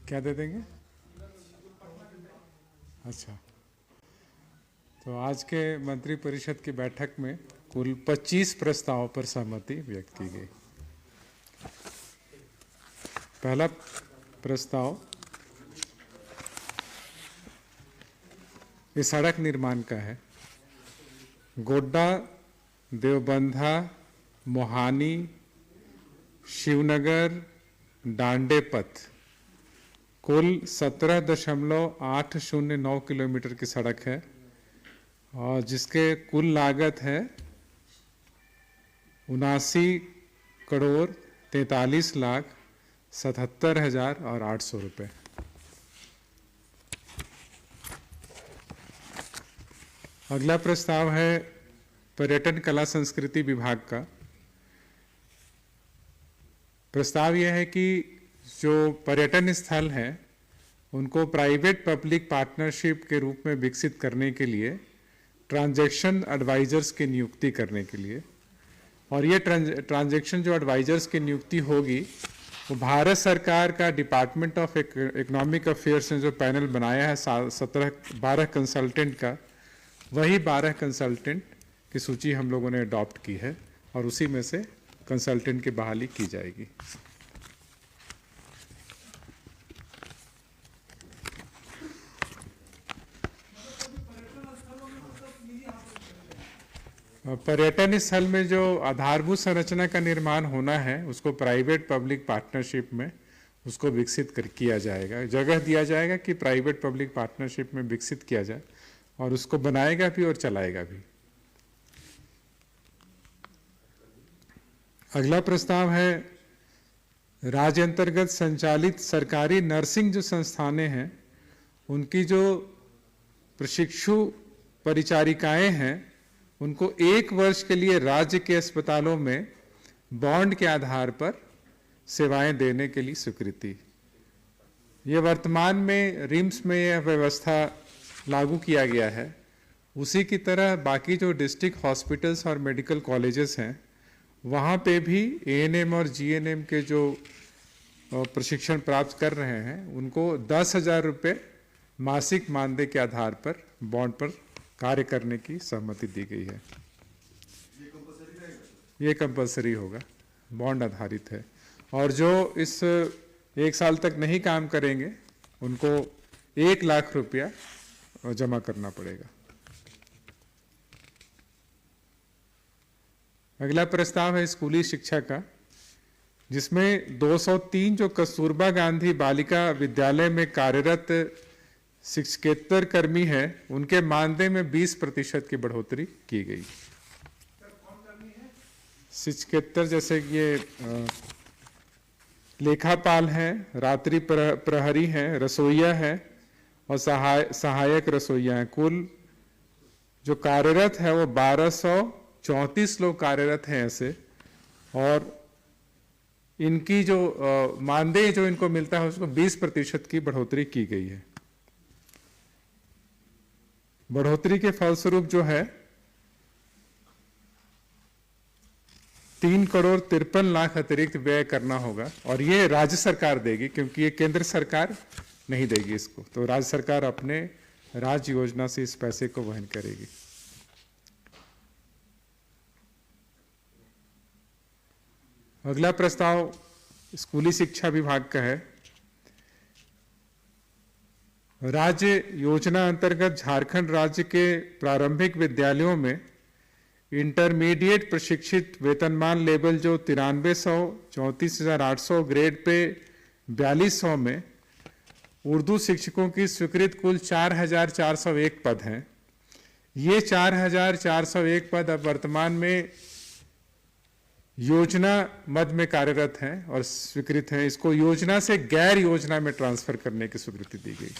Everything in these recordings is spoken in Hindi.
क्या दे देंगे? अच्छा, तो आज के मंत्रिपरिषद की बैठक में कुल 25 प्रस्तावों पर सहमति व्यक्त की गई। पहला प्रस्ताव इस सड़क निर्माण का है। गोड्डा, देवबंधा, मोहानी, शिवनगर, डांडे पथ कुल 17.809 किलोमीटर की सड़क है और जिसके कुल लागत है 79,43,77,800 रुपये। अगला प्रस्ताव है पर्यटन कला संस्कृति विभाग का। प्रस्ताव यह है कि जो पर्यटन स्थल हैं उनको प्राइवेट पब्लिक पार्टनरशिप के रूप में विकसित करने के लिए ट्रांजैक्शन एडवाइजर्स की नियुक्ति करने के लिए, और ये ट्रांजैक्शन जो एडवाइजर्स की नियुक्ति होगी वो भारत सरकार का डिपार्टमेंट ऑफ इकोनॉमिक अफेयर्स ने जो पैनल बनाया है 12 कंसल्टेंट का, वही 12 कंसल्टेंट की सूची हम लोगों ने अडॉप्ट की है और उसी में से कंसल्टेंट की बहाली की जाएगी। पर्यटन स्थल में जो आधारभूत संरचना का निर्माण होना है उसको प्राइवेट पब्लिक पार्टनरशिप में उसको विकसित किया जाएगा, जगह दिया जाएगा कि प्राइवेट पब्लिक पार्टनरशिप में विकसित किया जाए और उसको बनाएगा भी और चलाएगा भी। अगला प्रस्ताव है राज्य अंतर्गत संचालित सरकारी नर्सिंग जो संस्थानें हैं उनकी जो प्रशिक्षु परिचारिकाएं हैं उनको 1 वर्ष के लिए राज्य के अस्पतालों में बॉन्ड के आधार पर सेवाएं देने के लिए स्वीकृति। ये वर्तमान में रिम्स में यह व्यवस्था लागू किया गया है, उसी की तरह बाकी जो डिस्ट्रिक्ट हॉस्पिटल्स और मेडिकल कॉलेजेस हैं वहाँ पे भी एएनएम और जीएनएम के जो प्रशिक्षण प्राप्त कर रहे हैं उनको 10,000 रुपये मासिक मानदेय के आधार पर बॉन्ड पर कार्य करने की सहमति दी गई है। ये कंपलसरी होगा, बॉन्ड आधारित है, और जो इस 1 साल तक नहीं काम करेंगे उनको 1 लाख रुपया जमा करना पड़ेगा। अगला प्रस्ताव है स्कूली शिक्षा का, जिसमें 203 जो कस्तूरबा गांधी बालिका विद्यालय में कार्यरत शिक्षकेतर कर्मी हैं उनके मानदेय में 20% की बढ़ोतरी की गई। शिक्षकेतर जैसे ये लेखापाल हैं, रात्रि प्रहरी हैं, रसोईया हैं और सहायक रसोईया हैं। कुल जो कार्यरत है वो 1234 लोग कार्यरत हैं ऐसे, और इनकी जो मानदेय जो इनको मिलता है उसको 20% की बढ़ोतरी की गई है। बढ़ोतरी के फलस्वरूप जो है 3,53,00,000 अतिरिक्त व्यय करना होगा, और ये राज्य सरकार देगी क्योंकि ये केंद्र सरकार नहीं देगी इसको, तो राज्य सरकार अपने राज्य योजना से इस पैसे को वहन करेगी। अगला प्रस्ताव स्कूली शिक्षा विभाग का है। राज्य योजना अंतर्गत झारखंड राज्य के प्रारंभिक विद्यालयों में इंटरमीडिएट प्रशिक्षित वेतनमान लेवल जो 9300, 34,800 ग्रेड पे 4200 में उर्दू शिक्षकों की स्वीकृत कुल 4,401 पद हैं। ये 4,401 पद अब वर्तमान में योजना मद में कार्यरत हैं और स्वीकृत हैं। इसको योजना से गैर योजना में ट्रांसफर करने की स्वीकृति दी गई।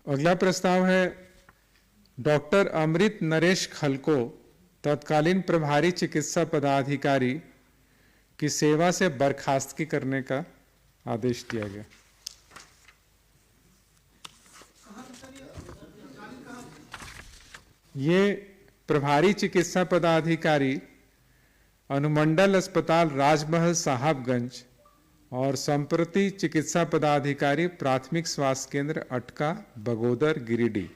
अगला प्रस्ताव है डॉक्टर अमृत नरेश खलको तत्कालीन प्रभारी चिकित्सा पदाधिकारी की सेवा से बर्खास्तगी करने का आदेश दिया गया। ये प्रभारी चिकित्सा पदाधिकारी अनुमंडल अस्पताल राजमहल साहबगंज और संप्रति चिकित्सा पदाधिकारी प्राथमिक स्वास्थ्य केंद्र अटका बगोदर गिरिडीह।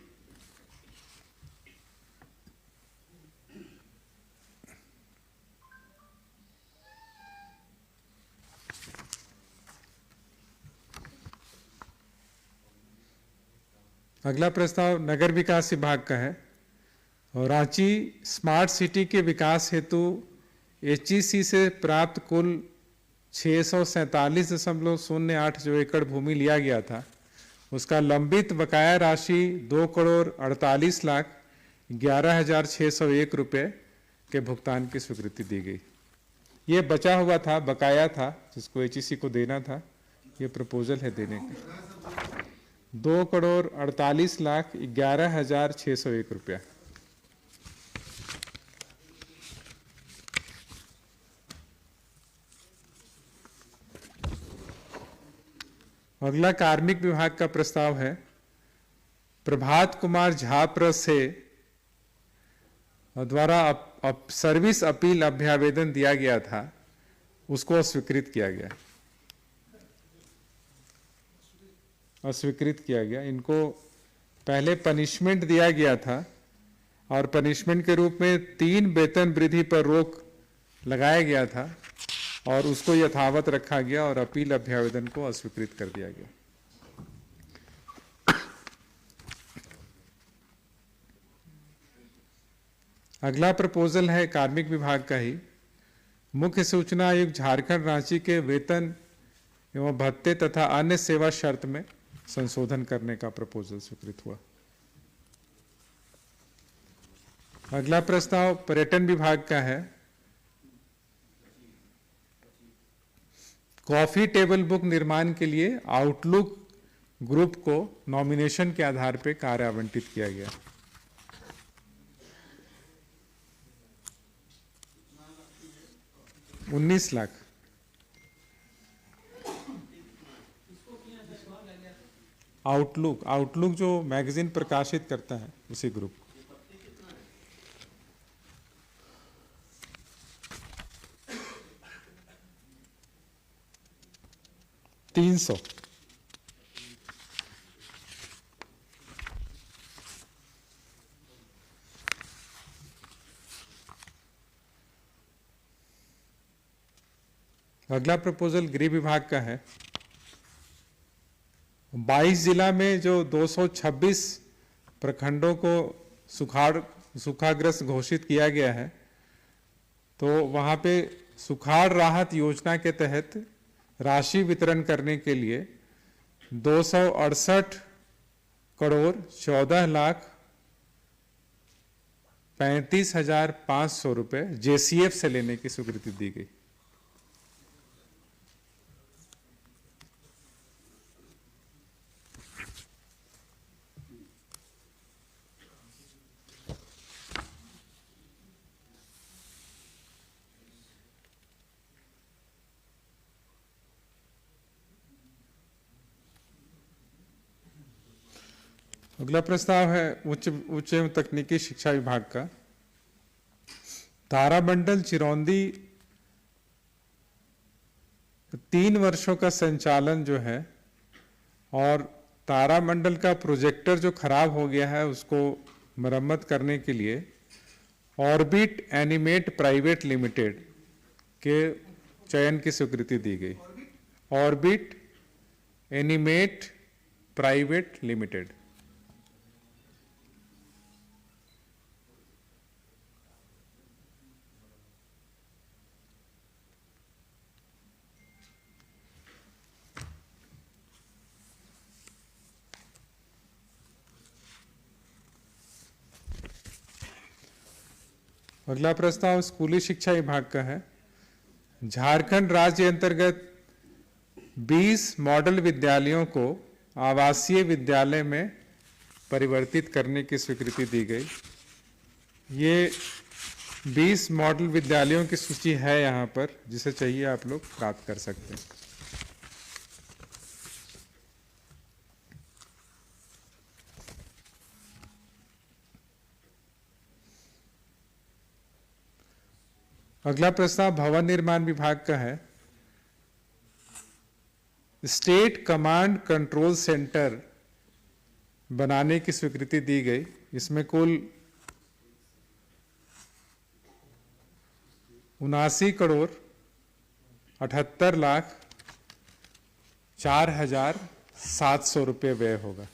अगला प्रस्ताव नगर विकास विभाग का है और रांची स्मार्ट सिटी के विकास हेतु HEC से प्राप्त कुल 647.08 जो एकड़ भूमि लिया गया था, उसका लंबित बकाया राशि 2,48,11,601 रुपये के भुगतान की स्वीकृति दी गई। ये बचा हुआ था, बकाया था, जिसको HEC को देना था। ये प्रपोजल है देने का 2,48,11,601 रुपया। अगला कार्मिक विभाग का प्रस्ताव है। प्रभात कुमार झा प्र से द्वारा सर्विस अपील अभ्यावेदन दिया गया था, उसको अस्वीकृत किया गया, अस्वीकृत किया गया। इनको पहले पनिशमेंट दिया गया था और पनिशमेंट के रूप में 3 वेतन वृद्धि पर रोक लगाया गया था और उसको यथावत रखा गया और अपील अभ्यावेदन को अस्वीकृत कर दिया गया। अगला प्रपोजल है कार्मिक विभाग का ही। मुख्य सूचना आयुक्त झारखंड रांची के वेतन एवं भत्ते तथा अन्य सेवा शर्त में संशोधन करने का प्रपोजल स्वीकृत हुआ। अगला प्रस्ताव पर्यटन विभाग का है। कॉफी टेबल बुक निर्माण के लिए आउटलुक ग्रुप को नॉमिनेशन के आधार पर कार्य आवंटित किया गया। $19 लाख। आउटलुक जो मैगजीन प्रकाशित करता है उसी ग्रुप। $300। अगला प्रपोजल गृह विभाग का है। 22 जिला में जो 226 प्रखंडों को सूखाग्रस्त घोषित किया गया है, तो वहाँ पे सुखाड़ राहत योजना के तहत राशि वितरण करने के लिए 268,14,35,500 रुपये JCF से लेने की स्वीकृति दी गई। अगला प्रस्ताव है उच्च एवं तकनीकी शिक्षा विभाग का। तारामंडल चिरौंदी 3 वर्षों का संचालन जो है, और तारामंडल का प्रोजेक्टर जो खराब हो गया है उसको मरम्मत करने के लिए ऑर्बिट एनिमेट प्राइवेट लिमिटेड के चयन की स्वीकृति दी गई। Orbit animate private limited. अगला प्रस्ताव स्कूली शिक्षा विभाग का है। झारखंड राज्य अंतर्गत 20 मॉडल विद्यालयों को आवासीय विद्यालय में परिवर्तित करने की स्वीकृति दी गई। ये 20 मॉडल विद्यालयों की सूची है यहाँ पर, जिसे चाहिए आप लोग प्राप्त कर सकते हैं। अगला प्रस्ताव भवन निर्माण विभाग का है। स्टेट कमांड कंट्रोल सेंटर बनाने की स्वीकृति दी गई। इसमें कुल 79,78,04,700 रुपये व्यय होगा।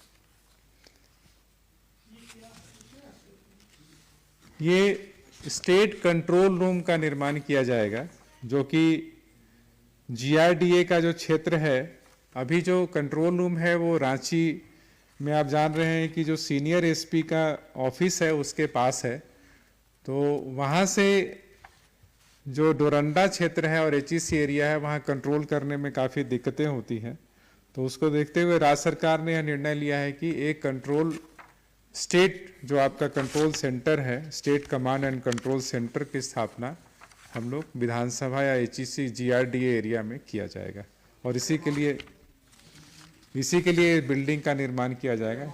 ये स्टेट कंट्रोल रूम का निर्माण किया जाएगा, जो कि GRDA का जो क्षेत्र है, अभी जो कंट्रोल रूम है वो रांची में आप जान रहे हैं कि जो सीनियर SP का ऑफिस है उसके पास है। तो वहाँ से जो डोरंडा क्षेत्र है और HEC एरिया है वहाँ कंट्रोल करने में काफ़ी दिक्कतें होती हैं। तो उसको देखते हुए राज्य सरकार ने यह निर्णय लिया है कि एक कंट्रोल स्टेट जो आपका कंट्रोल सेंटर है, state command and control centre की स्थापना हम लोग विधानसभा या HEC GRDA एरिया में किया जाएगा और इसी के लिए बिल्डिंग का निर्माण किया जाएगा।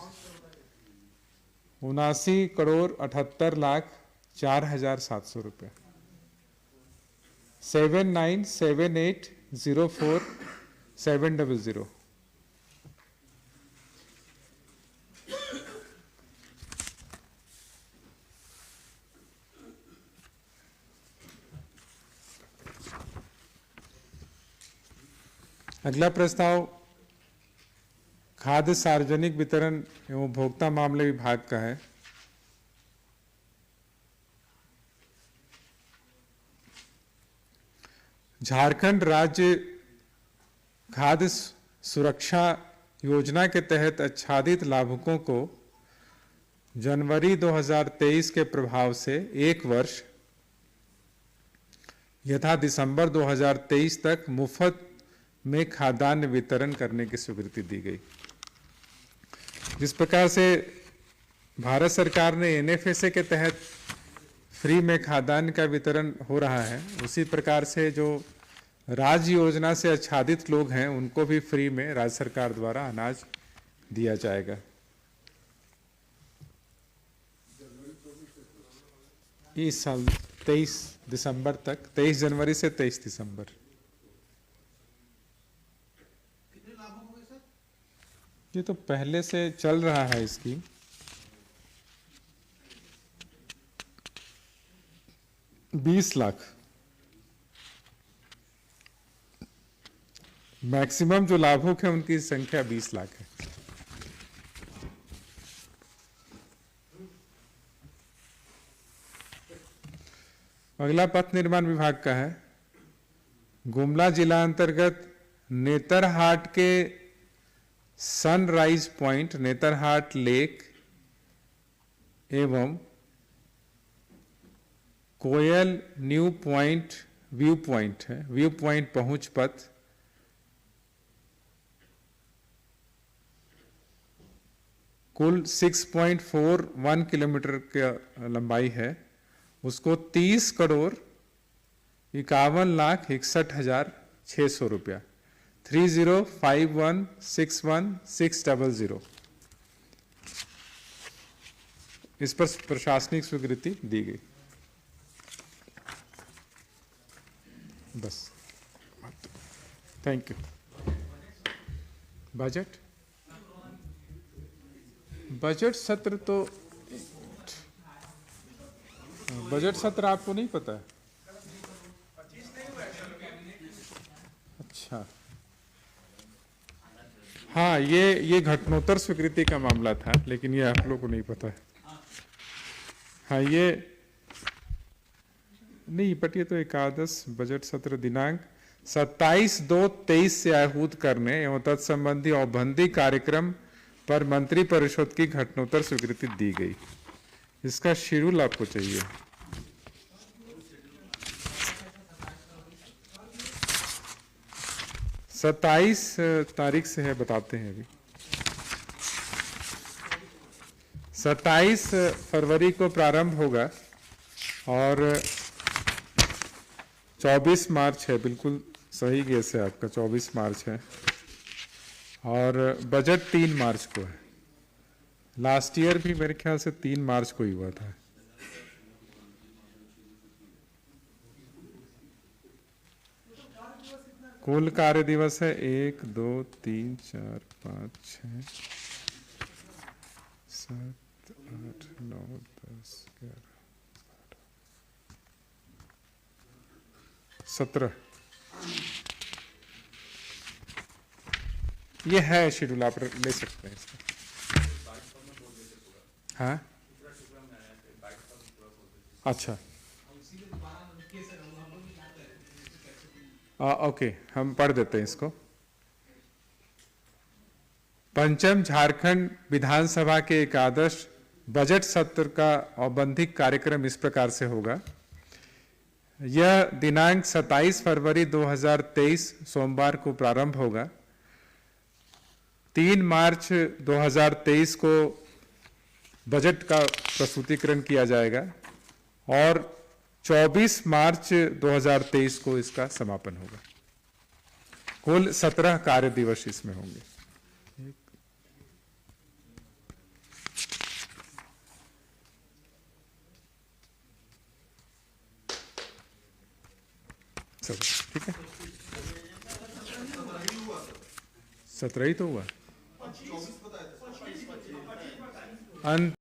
79,78,04,700 रुपये। 797804,700। अगला प्रस्ताव खाद्य सार्वजनिक वितरण एवं उपभोक्ता मामले विभाग का है। झारखंड राज्य खाद्य सुरक्षा योजना के तहत आच्छादित लाभुकों को जनवरी 2023 के प्रभाव से 1 वर्ष यथा दिसंबर 2023 तक मुफ्त में खाद्यान्न वितरण करने की स्वीकृति दी गई। जिस प्रकार से भारत सरकार ने NFSA के तहत फ्री में खाद्यान्न का वितरण हो रहा है, उसी प्रकार से जो राज्य योजना से आच्छादित लोग हैं उनको भी फ्री में राज्य सरकार द्वारा अनाज दिया जाएगा। इस साल 23 दिसंबर तक, 23 जनवरी से 23 दिसंबर। ये तो पहले से चल रहा है स्कीम। $20 लाख मैक्सिमम जो लाभुक है उनकी संख्या 20 लाख है। अगला पथ निर्माण विभाग का है। गुमला जिला अंतर्गत नेतरहाट के सनराइज पॉइंट, नेतरहाट लेक एवं कोयल न्यू पॉइंट व्यू पॉइंट है, व्यू पॉइंट पहुंच पथ कुल 6.41 किलोमीटर की लंबाई है। उसको 30,51,61,600 रुपया 30,51,61,600 इस पर प्रशासनिक स्वीकृति दी गई। बस, थैंक यू। बजट सत्र तो बजट सत्र आपको नहीं पता है? अच्छा, हाँ, ये घटनोत्तर स्वीकृति का मामला था, लेकिन ये आप लोगों को नहीं पता है। हाँ, ये नहीं, बट ये तो एकादश बजट सत्र दिनांक 27/2/23 से आहूत करने एवं तत्संबंधी औपबंधिक कार्यक्रम पर मंत्रिपरिषद की घटनोत्तर स्वीकृति दी गई। इसका शेड्यूल आपको चाहिए। सत्ताईस तारीख से है, बताते हैं अभी। 27 फरवरी को प्रारंभ होगा और 24 मार्च है, बिल्कुल सही गेस है आपका, 24 मार्च है। और बजट 3 मार्च को है। लास्ट ईयर भी मेरे ख्याल से 3 मार्च को ही हुआ था। कुल कार्य दिवस है 1, 2, 3, 4, 5, 6, 7, 8, 9, 10, 11, 17। ये है शेड्यूल, आप ले सकते हैं इसको। हाँ, अच्छा, ओके, हम पढ़ देते हैं इसको। पंचम झारखंड विधानसभा के एकादश बजट सत्र का औपबंधिक कार्यक्रम इस प्रकार से होगा। यह दिनांक 27 फरवरी 2023 सोमवार को प्रारंभ होगा। 3 मार्च 2023 को बजट का प्रस्तुतिकरण किया जाएगा और 24 मार्च 2023 को इसका समापन होगा। कुल 17 कार्य दिवस इसमें होंगे। ठीक है, 17 ही तो हुआ।